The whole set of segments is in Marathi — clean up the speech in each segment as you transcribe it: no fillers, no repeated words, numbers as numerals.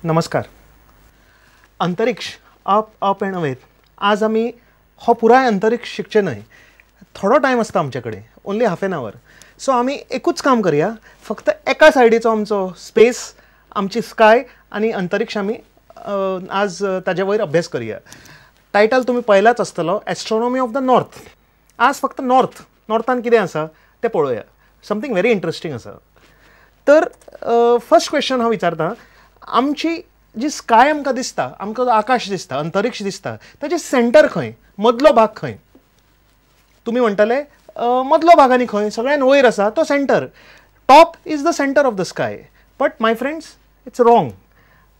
नमस्कार. अंतरिक्ष अप एंड अवे. आज आम्ही हो पुराय अंतरिक्ष शिकचे नाही. थोडो टायम आसता आमच्याकडे, only half an hour. So आम्ही एकूच काम करूया, फक्त एका सायडीचो आमचो स्पेस, आमची स्काय आणि अंतरिक्ष आम्ही आज ताजे वयर अभ्यास करूया. टायटल तुम्ही पळयलाच आसतलो, एस्ट्रोनॉमी ऑफ द नॉर्थ. आज फक्त नॉर्थान कितें आसा तें पळोवया. समथींग व्हेरी इंटरेस्टिंग आसा. तर फर्स्ट क्वेश्चन हांव विचारता, आमची जी स्काय आमकां दिसता, आमकां जो आकाश दिसता, अंतरिक्ष दिसता, ताचे सेंटर खंय, मदलो भाग खंय? तुम्ही म्हणटले मदलो भाग आनी खंय, सगळ्यान वयर आसा तो centre. Top is the centre of the sky. But my friends, it's wrong.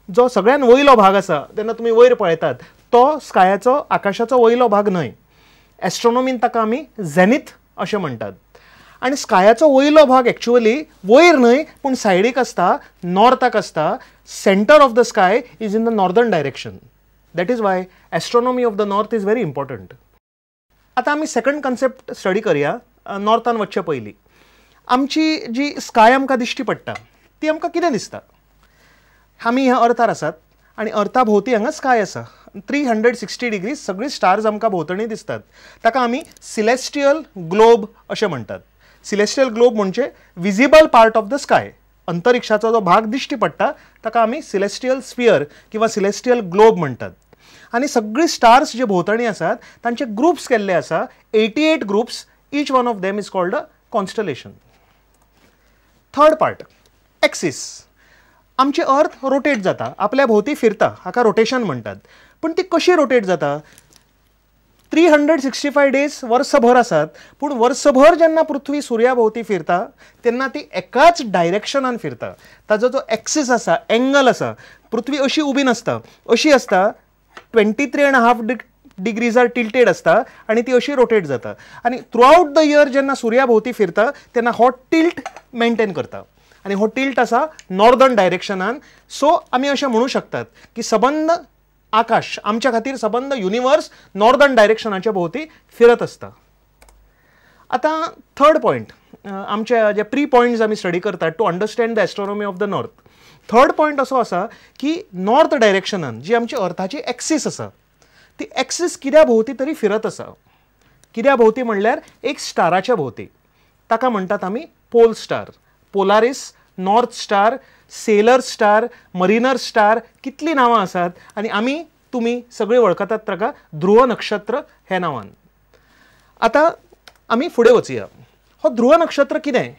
जो सगळ्यान वयलो भाग आसा, तेन्ना तुमी वयर पळयतात, तो स्कायाचो, आकाशाचो वयलो भाग न्हय. एस्ट्रोनॉमीन ताका आमी झेनिथ अशें म्हणटात. आणि स्कायाचो वयलो भाग एक्चुअली वयर न्हय, पूण सायडीक आसता, नॉर्थाक आसता. Centre of the sky is in the northern direction. That is why astronomy of the north is very important. आता आमी सेकंड कन्सेप्ट स्टडी करूया. नॉर्थान वचचे पयलीं आमची जी स्काय आमकां दिश्टी पडटा ती आमकां कितें दिसता? आमी ह्या अर्थार आसात आनी अर्था भोंवती हांगा स्काय आसा. 360 डिग्रीज सगळी स्टार्स आमकां भोंवतणी दिसतात. ताका आमी सिलेस्टियल ग्लोब अशें म्हणटात. सिलेस्टियल ग्लोब म्हणजे visible part of the sky. अंतरिक्षाचो जो भाग दिश्टी पडटा ताका आमी सिलेस्टियल स्फियर किंवा सिलेस्टियल ग्लोब म्हणटात. आणि सगळी स्टार्स जे भोंवतणी आसात तांचे ग्रुप्स केल्ले आसा. 88 groups. Each one of them is called a constellation. Third part, axis. आमची अर्थ रोटेट जाता, आपल्या भोवती फिरता, हाका रोटेशन म्हणटात. पण ती कशी रोटेट जाता? 365 डेज वर्सभर आसात, पूण वर्सभर जेन्ना पृथ्वी सुर्या भोवती फिरता तेन्ना ती एकाच डायरेक्शनान फिरता. ताजो जो एक्सिस आसा, एंगल आसा, पृथ्वी अशी उबी नासता, अशी आसता. 23.5 डिग्रीजार टिल्टेड आसता आणि ती अशी रोटेट जाता. आणि थ्रू आउट द इयर जेन्ना सुर्या भोवती फिरता तेन्ना हो टिल्ट मेंटेन करता. आणि हो टिल्ट आसा नॉर्दर्न डायरेक्शनान. सो आमी अशें म्हणू शकतात की सबंद आकाश, आमच्या खातीर सबंद युनिवर्स नॉर्दर्न डायरेक्शनाच्या भोवती फिरत आसता. आता थर्ड पॉयंट, आमचे जे प्री पॉयंट्स आमी स्टडी करतात to understand the astronomy of the north. Third point असो आसा की नॉर्थ डायरेक्शनान जी आमची अर्थाची एक्सीस आसा ती एक्सीस कित्या भोवती तरी फिरत आसा. कित्या भोवती म्हणल्यार एक स्टाराच्या भोवती. ताका म्हणटात आमी pole star, Polaris, north star, sailor star, mariner star, कितली नांवां आसात. आणि आमी तुमी सगळीं वळखतात ताका ध्रुव नक्षत्र हे नांवान. आता आमी फुडें वचुया. हो ध्रुव नक्षत्र कितें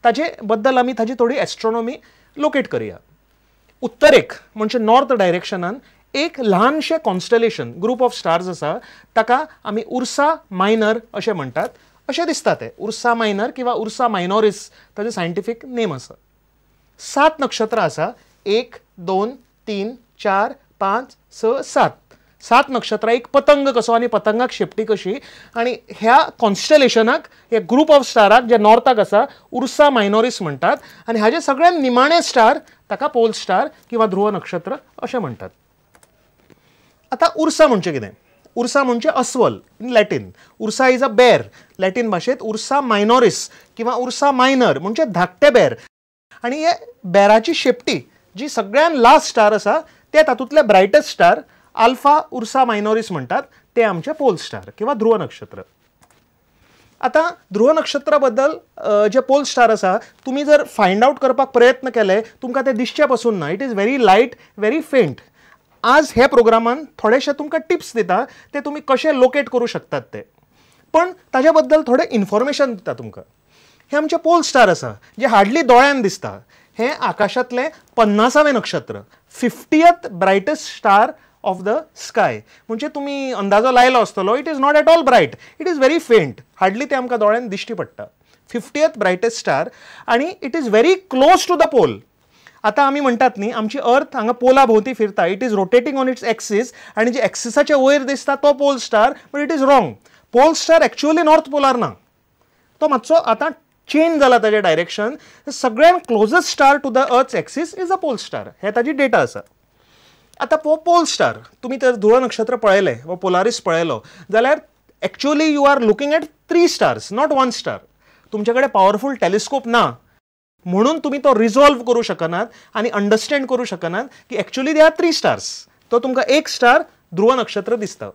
ताचे बद्दल आमी ताजी थोडी एस्ट्रोनॉमी लोकेट करूया. उत्तरेक म्हणजे नॉर्थ डायरेक्शनान एक ल्हानशें कॉन्स्टलेशन, ग्रूप ऑफ स्टार्स आसा, ताका आमी उर्सा मायनर अशें म्हणटात. अशें दिसता तें उर्सा मायनर किंवा उर्सा मायनॉरिस ताजें सायंटिफीक नेम आसा. 7 नक्षत्रां आसा. 1, 2, 3, 4, 5, 6, 7. 7 नक्षत्रां, एक पतंग कसो आनी पतंगाक शेपटी कशी. आणि ह्या कॉन्स्टलेशनाक, ह्या ग्रूप ऑफ स्टाराक जे नॉर्थाक आसा उर्सा मायनॉरिस म्हणटात. आणि हाजे सगळ्यान निमाणे स्टार ताका पोल स्टार किंवा ध्रुव नक्षत्र अशें म्हणटात. आता उर्सा म्हणजे कितें? उर्सा म्हणजे अस्वल in Latin. Ursa is a bear. Latin भाशेंत उर्सा मायनॉरिस किंवा उर्सा मायनर म्हणजे धाकटे बेर. आणि हे बेराची शेपटी जी सगळ्यान लास्ट स्टार आसा ते तातूंतले ब्रायटस्ट स्टार आल्फा उर्सा मायनॉरिस म्हणटात, ते आमचे पोल स्टार किंवा ध्रुव नक्षत्र. आता ध्रुव नक्षत्रा बद्दल जे पोल स्टार आसा तुमी जर फायंड आउट करपाक प्रयत्न केले तुमकां ते दिसचे पासून ना. It is very light, very faint. आज हे प्रोग्रामान थोडेशे तुमकां टिप्स दिता ते तुमी कशे लोकेट करू शकतात ते. पण ताज्या बद्दल थोडे इन्फॉर्मेशन दिता तुमकां. हे आमचे पोल स्टार आसा जे हार्डली दोळ्यान दिसता. हे आकाशातले 50वें नक्षत्र, 50th brightest star of the sky. म्हणजे तुम्ही अंदाजो लायलो आसतलो, it is not at all bright, it is very faint. Hardly ते आमकां दोळ्यान दिश्टी पडटा. 50th ब्रायटस्ट स्टार आणि it is very close to the pole. आता आमी म्हणटात न्ही आमची अर्थ हांगा पोला भोवती फिरता. It is rotating on its axis आणि जे एक्सिसाच्या वयर दिसता तो pole star. But it is wrong. Pole star actually north polar ना. तो मातसो आतां चेंज जाला ताजें डायरेक्शन. सगळ्यान closest star to the earth axis is a pole star. हे ताजी डेटा आसा. आता पोल स्टार तुम्ही तर ध्रुव नक्षत्र पळयलें वा पोलारिस पळयलो जाल्यार actually you are looking at 3 stars, not 1 star. तुमचे कडेन पॉवरफुल टेलिस्कोप ना म्हणून तुम्ही तो रिझॉल्व करू शकनात आणि अंडरस्टँड करू शकनात की एक्चुअली दे आर 3 स्टार्स. तो तुमकां एक स्टार ध्रुव नक्षत्र दिसता.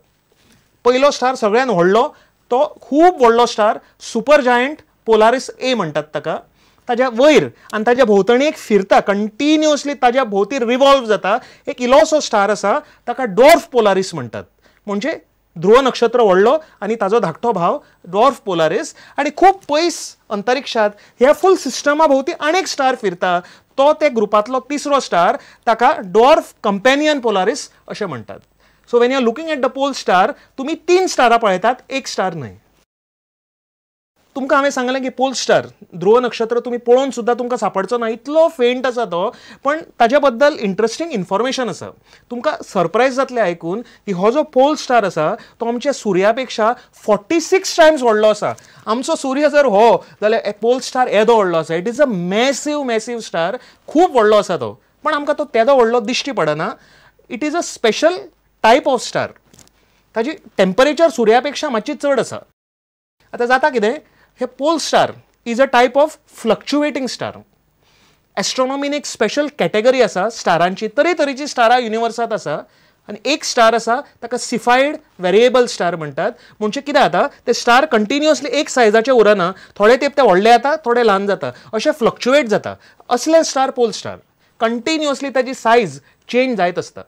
पयलो स्टार सगळ्यात व्हडलो, तो खूब व्हडलो स्टार सुपर जायंट पोलारिस ए म्हणटात ताका. ताज्या वयर आनी ताज्या भोंवतणी एक फिरता, कंटिन्युअसली ताज्या भोंवती रिवॉल्व जाता एक इलोसो स्टार आसा, ताका डॉर्फ पोलारिस म्हणटात. म्हणजे ध्रुव नक्षत्र व्हडलो आनी ताजो धाकटो भाव डॉर्फ पोलारिस. आनी खूब पयस अंतरिक्षात ह्या फूल सिस्टमा भोंवती आनीक स्टार फिरता, तो ते ग्रुपांतलो तिसरो स्टार, ताका डॉर्फ कंपॅनियन पोलारिस अशें म्हणटात. So when you are looking at the pole star, तुम्ही 3 स्टारां पळयतात, एक स्टार न्हय. तुमकां हांवें सांगलें की पोल स्टार ध्रुव नक्षत्र तुम्ही पळोवन सुद्दां तुमकां सांपडचो ना, इतलो फेंट आसा तो. पण ताज्या बद्दल इंटरेस्टिंग इन्फॉर्मेशन आसा. तुमकां सरप्रायज जातलें आयकून की हो जो पोल स्टार आसा तो आमच्या सुर्या पेक्षा 46 टायम्स व्हडलो आसा. आमचो सूर्य जर हो जाल्यार पोल स्टार येदो व्हडलो आसा. It is a massive star, खूब व्हडलो आसा तो. पण आमकां तो तेदो व्हडलो दिश्टी पडना. It is a special type of star. ताजी टेम्परेचर सुर्या पेक्षा मातशी चड आसा. आतां जाता कितें, हे pole star is a type of fluctuating star. एस्ट्रोनॉमीन एक स्पेशल कॅटेगरी आसा स्टारांची. तरेतरेची स्टारां युनिवर्सांत आसा आनी एक स्टार आसा ताका सिफायड वेरिएबल स्टार म्हणटात. म्हणजे कितें जाता, ते स्टार कंटिन्युअसली एक सायजाचे उरना, थोडे तेंप ते व्हडले जाता, थोडे ल्हान जाता, अशें फ्लक्च्युएट जाता. असले स्टार पोल स्टार. कंटिन्युअसली ताजी सायज चेंज जायत आसता.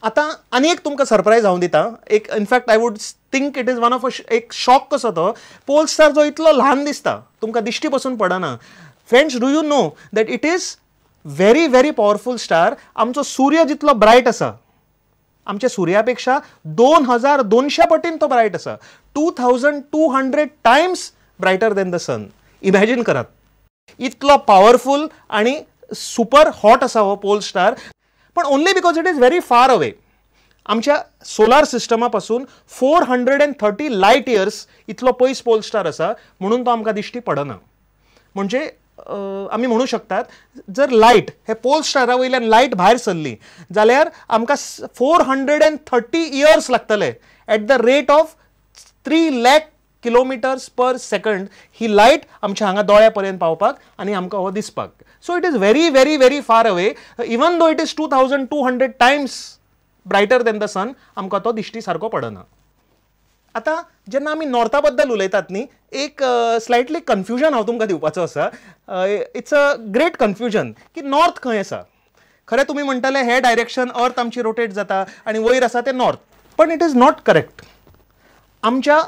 आता आनी एक तुमकां सरप्रायज हांव दिता. एक in fact I would think it is one of एक शॉक कसो तो. पोल स्टार जो इतलो ल्हान दिसता, तुमकां दिश्टी पसून पडना. Friends, do you know that it is very powerful star. आमचो सूर्य जितलो ब्रायट आसा, आमच्या सुर्या पेक्षा 2200 पटीन तो ब्रायट आसा. 2200 times brighter than the sun. Imagine करात, इतलो पॉवरफुल आणि सुपर हॉट आसा हो पोल स्टार. पण only because it is very far away. आमच्या सोलार सिस्टमा पासून 430 लायट इयर्स इतलो पयस पोल स्टार आसा, म्हणून तो आमकां दिश्टी पडना. म्हणजे आमी म्हणू शकतात, जर लायट हे पोल स्टारा वयल्यान लायट भायर सरली जाल्यार आमकां 430 इयर्स लागतले. At the rate of 3 lakh kilometres per second ही लायट आमच्या हांगा दोळ्या पर्यंत पावपाक आनी आमकां हो दिसपाक. So it is very far away. Even though it is 2200 times brighter than the sun, आमकां तो दिश्टी सारको पडना. आता जेन्ना आमी नॉर्था बद्दल उलयतात न्ही, एक स्लायटली कन्फ्युजन हांव तुमकां दिवपाचो आसा. इट्स अ ग्रेट कन्फ्युजन की नॉर्थ खंय आसा. खरें तुमी म्हणटले हे डायरेक्शन अर्थ आमची रोटेट जाता आनी वयर आसा ते नॉर्थ. पण इट इज नॉट करेक्ट. आमच्या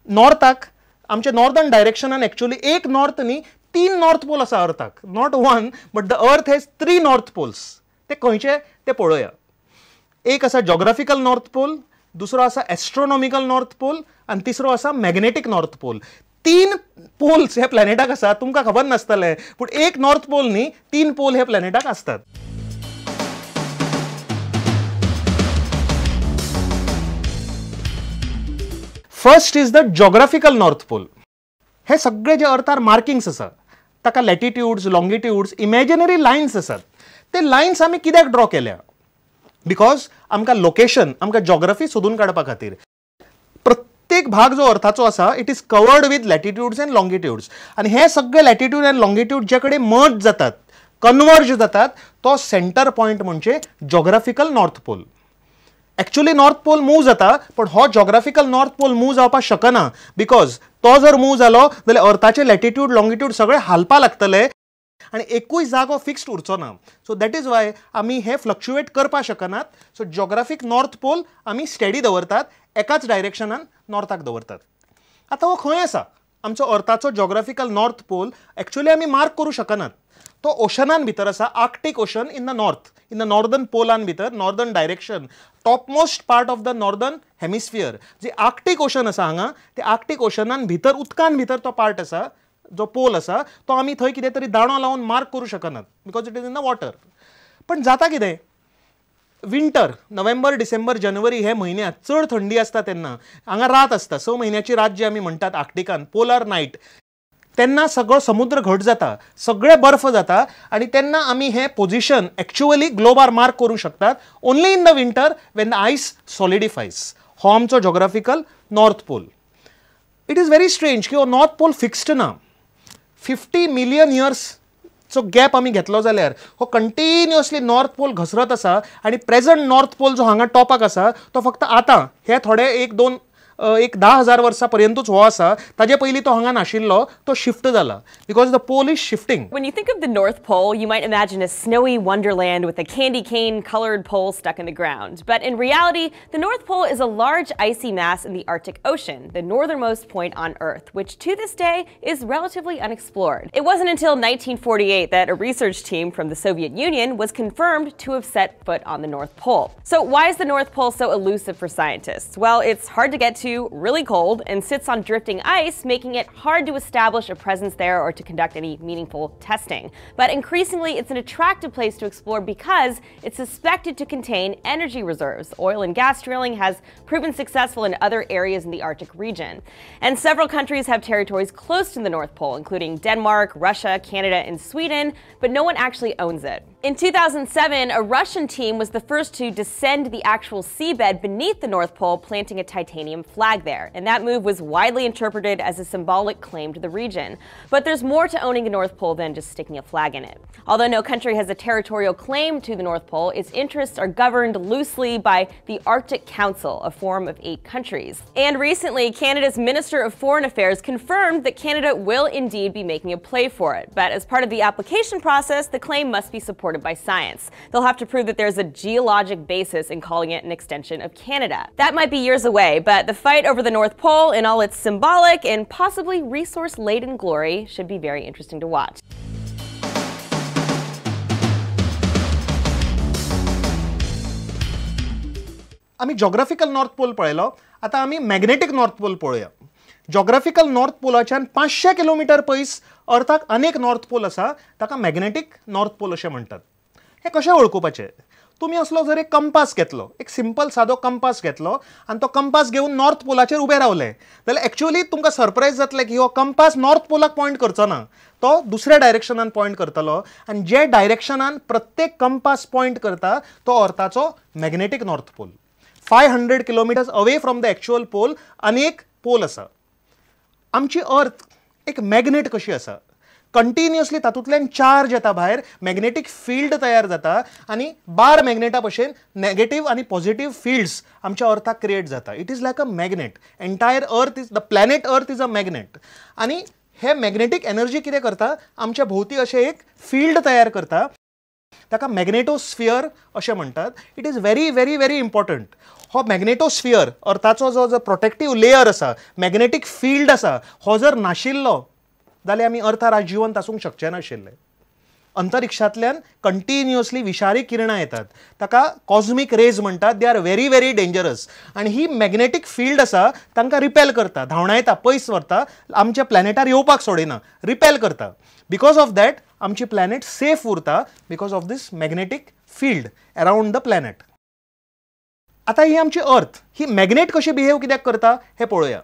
नॉर्थाक, आमच्या नॉर्दर्न डायरेक्शनान एक्चुअली एक नॉर्थ न्ही, 3 नॉर्थ पोल आसा अर्थाक. Not 1 but the earth has 3 north poles. ते खंयचे ते पळोवया. एक आसा जॉग्राफिकल नॉर्थ पोल, दुसरो आसा एस्ट्रोनॉमिकल नॉर्थ पोल आनी तिसरो आसा मॅग्नेटिक नॉर्थ पोल. 3 पोल्स ह्या प्लॅनेटाक आसा. तुमकां खबर नासतलें, पूण एक नॉर्थ पोल न्ही, 3 पोल ह्या प्लॅनेटाक आसतात. First is the geographical north pole. हे सगळे जे अर्थार मार्किंग्स आसा ताका लॅटिट्यूड्स, लॉंगिट्यूड्स, इमॅजिनरी लायन्स आसात. ते लायन्स आमी कित्याक ड्रॉ केल्या? बिकॉज आमकां लोकेशन, आमकां जॉग्राफी सोदून काडपा खातीर. प्रत्येक भाग जो अर्थाचो आसा it is covered with latitudes and longitudes. आनी हे सगळे लॅटिट्यूड एंड लॉंगिट्यूड जे कडेन मर्ज जातात, कन्वर्ज जातात, तो सेंटर पॉयंट म्हणजे geographical north pole. Actually north pole move जाता, पण हो जॉग्राफिकल नॉर्थ पोल मूव जावपाक शकना. बिकॉज तो जर मूव जालो जाल्यार अर्थाचे लॅटिट्यूड, लॉंगिट्यूड सगळे हालपा लागतले आनी एकूय जागो फिक्स्ड उरचो ना. सो दॅट इज वाय आमी हे फ्लक्च्युएट करपा शकनात. सो जॉग्राफीक नॉर्थ पोल आमी स्टेडी दवरतात, एकाच डायरेक्शनान नॉर्थाक दवरतात. आतां हो खंय आसा आमचो अर्थाचो जॉग्राफिकल नॉर्थ पोल? एक्चुअली आमी मार्क करूं शकनात. तो ओशनान भितर आसा, Arctic ocean in the north, in the northern पोलान भितर, northern direction, topmost part of the northern hemisphere. जे आर्क्टीक ओशन आसा हांगा, ते आर्क्टीक ओशनान भितर, उदकान भितर तो पार्ट आसा, जो पोल आसा तो आमी थंय कितें तरी दाणो लावन मार्क करूं शकनात, because it is in the water. पण जाता कितें, विंटर, नोव्हेंबर, डिसेंबर, जानेवारी हे म्हयन्यात चड थंडी आसता तेन्ना हांगा रात आसता, 6 म्हयन्याची रात जी आमी म्हणटात आर्क्टिकान, पोलर नायट, तेन्ना सगळो समुद्र घट जाता, सगळे बर्फ जाता आनी तेन्ना आमी हे पोजिशन एक्चुअली ग्लोबार मार्क करूं शकतात only in the winter when the ice solidifies. हो आमचो geographical north pole. It is very strange की हो नॉर्थ पोल फिक्स्ड ना. 50 मिलियन इयर्सचो गॅप आमी घेतलो जाल्यार हो कंटिन्युअसली नॉर्थ पोल घसरत आसा आनी प्रेझंट नॉर्थ पोल जो हांगा टॉपाक आसा तो फक्त आतां हे थोडे एक 10,000 वर्सां पर्यंतूच हो आसा. ताजे पयलीं तो हांगा नाशिल्लो, तो शिफ्ट जाला because the pole is shifting. When you think of the North Pole, you might imagine a snowy wonderland with a candy cane colored pole stuck in the ground. But in reality, the North Pole is a large icy mass in the Arctic Ocean, the northernmost point on Earth, which to this day is relatively unexplored. It wasn't until 1948 that a research team from the Soviet Union was confirmed to have set foot on the North Pole. So why is the North Pole so elusive for scientists? Well, it's hard to get to, really cold, and sits on drifting ice, making it hard to establish a presence there or to conduct any meaningful testing. But increasingly, it's an attractive place to explore because it's suspected to contain energy reserves. Oil and gas drilling has proven successful in other areas in the Arctic region. And several countries have territories close to the North Pole, including Denmark, Russia, Canada, and Sweden, but no one actually owns it. In 2007, a Russian team was the first to descend the actual seabed beneath the North Pole, planting a titanium flag there. And that move was widely interpreted as a symbolic claim to the region. But there's more to owning the North Pole than just sticking a flag in it. Although no country has a territorial claim to the North Pole, its interests are governed loosely by the Arctic Council, a forum of 8 countries. And recently, Canada's Minister of Foreign Affairs confirmed that Canada will indeed be making a play for it. But as part of the application process, the claim must be supported by science. They'll have to prove that there's a geologic basis in calling it an extension of Canada. That might be years away, but the fight over the North Pole in all its symbolic and possibly resource-laden glory should be very interesting to watch. आम्ही जॉग्राफिकल नॉर्थ पोल पळयलो, आता आम्ही मॅग्नेटिक नॉर्थ पोल पळोवया. जॉग्राफिकल नॉर्थ पोलाच्यान 500 किलोमीटर पयस अर्थाक अनेक नॉर्थ पोल आसा, ताका मॅग्नेटिक नॉर्थ पोल अशें म्हणटात. हे कशें वळखुपाचें? तुम्ही असलो जर एक कंपास घेतलो, एक सिंपल सादो कंपास घेतलो आनी तो कंपास घेवन नॉर्थ पोलाचेर उबे रावले जाल्यार एक्चुअली तुमकां सरप्रायज जातलें की हो कंपास नॉर्थ पोलाक पॉयंट करचो ना, तो दुसऱ्या डायरेक्शनान पॉयंट करतलो आनी जे डायरेक्शनान प्रत्येक कंपास पॉयंट करता तो अर्थाचो magnetic north pole. 500 kilometres away from the actual pole अनेक पोल आसा. आमची अर्थ एक मॅग्नेट कशी आसा, कंटिन्युअसली तातूंतल्यान चार्ज येता भायर, मॅग्नेटिक फील्ड तयार जाता आनी बार मॅग्नेटा भशेन नेगेटिव्ह आनी पॉझिटिव्ह फील्ड्स आमच्या अर्थाक क्रिएट जाता. It is like a magnet. Entire अर्थ is the planet earth is a magnet. आनी हे मॅग्नेटिक एनर्जी कितें करता, आमच्या भोवती अशें एक फील्ड तयार करता, ताका मॅग्नेटोस्फियर अशें म्हणटात. It is very very very important. हो मॅग्नेटोस्फियर अर्थाचो जो प्रोटेक्टिव्ह लेयर आसा, मॅग्नेटिक फील्ड आसा, हो जर नाशिल्लो जाल्यार आमी अर्थार आज जिवंत आसूंक शकचे नाशिल्ले. अंतरिक्षांतल्यान कंटिन्युअसली विशारी किरणां येतात, ताका कॉस्मिक रेज म्हणटात. They are very very dangerous आनी ही मॅग्नेटिक फील्ड आसा तांकां रिपेल करता, धांवडायता, पयस व्हरता, आमच्या प्लॅनेटार येवपाक सोडिना, रिपेल करता. बिकॉज ऑफ दॅट आमची प्लॅनेट सेफ उरता, because of this magnetic field around the planet. आता ही आमची अर्थ, ही मॅग्नेट कशी बिहेव कित्याक करता हे पळोवया.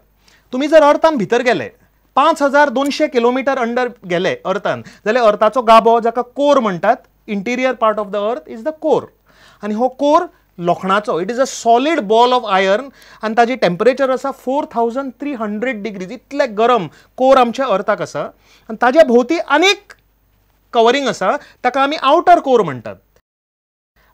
तुम्ही जर अर्थान भितर गेले, 5200 किलोमीटर अंडर गेले अर्थान, जाल्यार अर्थाचो गाभो जाका कोर म्हणटात, interior part of the earth is the core. आनी हो कोर लोखणाचो, it is a solid ball of iron आनी ताजी टेम्परेचर आसा 4300 डिग्रीज. इतले गरम कोर आमच्या अर्थाक आसा आनी ताज्या भोवती अनेक कवरिंग आसा, ताका आमी आउटर कोर म्हणटात.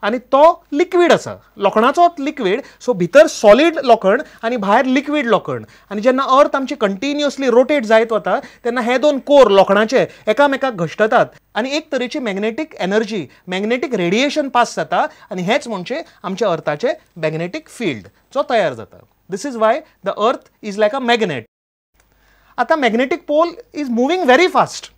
आनी तो लिक्वीड आसा, लोखणाचो लिक्वीड. सो भितर सॉलिड लोखण आनी भायर लिक्वीड लोखण. आनी जेन्ना अर्थ आमची कंटिन्युअसली रोटेट जायत वता तेन्ना हे दोन कोर लोखणाचे एकामेकाक घश्टतात आनी एक तरेची magnetic energy, magnetic radiation pass जाता आनी हेच म्हणजे आमच्या अर्थाचे मॅग्नेटिक फील्ड जो तयार जाता. This is why the earth is like a magnet. आता magnetic pole is moving very fast.